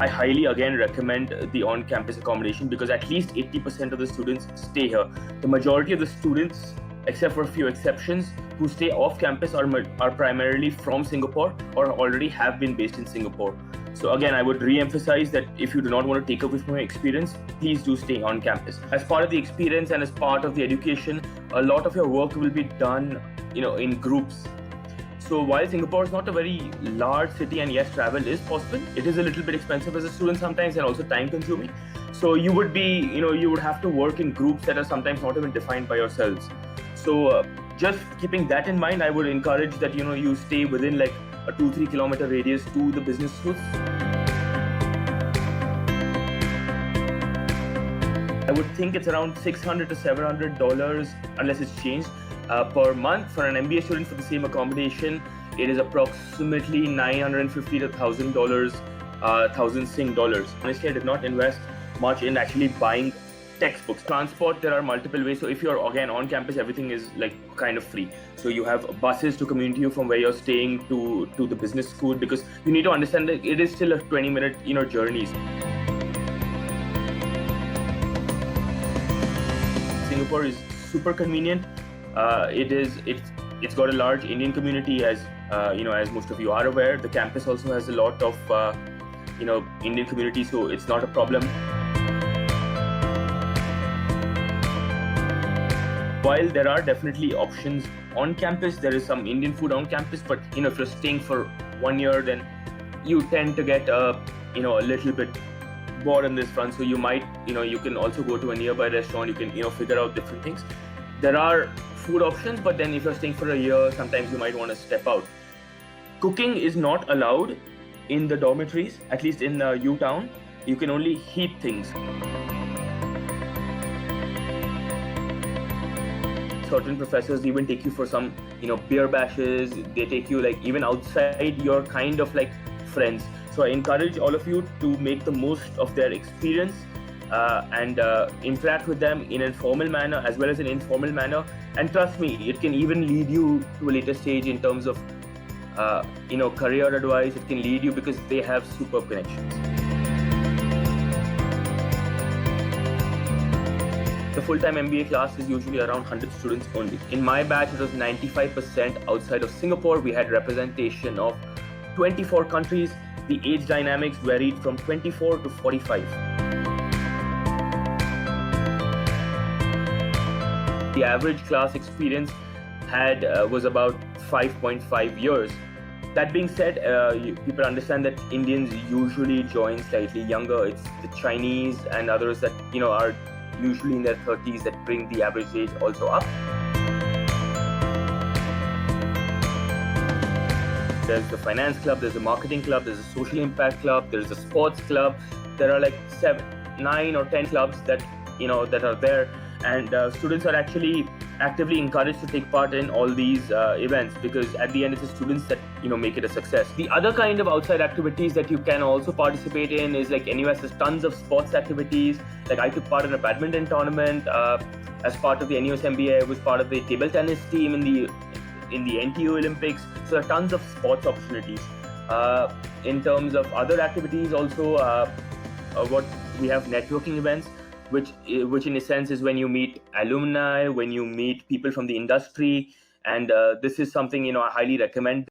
I highly again recommend the on-campus accommodation because at least 80% of the students stay here. The majority of the students, except for a few exceptions, who stay off campus are primarily from Singapore or already have been based in Singapore. So again, I would re-emphasize that if you do not want to take away from your experience, please do stay on campus. As part of the experience and as part of the education, a lot of your work will be done, in groups. So while Singapore is not a very large city and yes, travel is possible, it is a little bit expensive as a student sometimes and also time consuming. So you would have to work in groups that are sometimes not even defined by yourselves. So just keeping that in mind, I would encourage that, you stay within like a 2-3 kilometer radius to the business schools. I would think it's around $600 to $700 unless it's changed. Per month for an MBA student for the same accommodation. It is approximately $950 to $1,000, 1,000 Sing dollars. Honestly, I did not invest much in actually buying textbooks. Transport, there are multiple ways. So if you're again on campus, everything is like kind of free. So you have buses to commute you from where you're staying to the business school, because you need to understand that it is still a 20-minute journey. Singapore is super convenient. It's got a large Indian community, as most of you are aware. The campus also has a lot of Indian community, so it's not a problem. While there are definitely options on campus, there is some Indian food on campus, but if you're staying for 1 year, then you tend to get a little bit bored on this front. So you might you can also go to a nearby restaurant. You can figure out different things. There are food options, but then if you're staying for a year, sometimes you might want to step out. Cooking is not allowed in the dormitories, at least in U-Town. You can only heat things. Certain professors even take you for some, beer bashes. They take you like even outside your kind of like friends. So I encourage all of you to make the most of their experience. And interact with them in a formal manner as well as an informal manner. And trust me, it can even lead you to a later stage in terms of, career advice. It can lead you because they have superb connections. The full-time MBA class is usually around 100 students only. In my batch, it was 95% outside of Singapore. We had representation of 24 countries. The age dynamics varied from 24 to 45. The average class experience was about 5.5 years. That being said, people understand that Indians usually join slightly younger. It's the Chinese and others that are usually in their 30s that bring the average age also up. There's the finance club, there's a marketing club, there's a social impact club, there's a sports club. There are like 7, 9 or 10 clubs that are there. And students are actually actively encouraged to take part in all these events, because at the end it's the students that make it a success. The other kind of outside activities that you can also participate in is like NUS has tons of sports activities. Like I took part in a badminton tournament as part of the NUS MBA. I was part of the table tennis team in the NTU Olympics. So there are tons of sports opportunities. In terms of other activities also, what we have networking events, which in a sense is when you meet alumni, when you meet people from the industry. And this is something I highly recommend.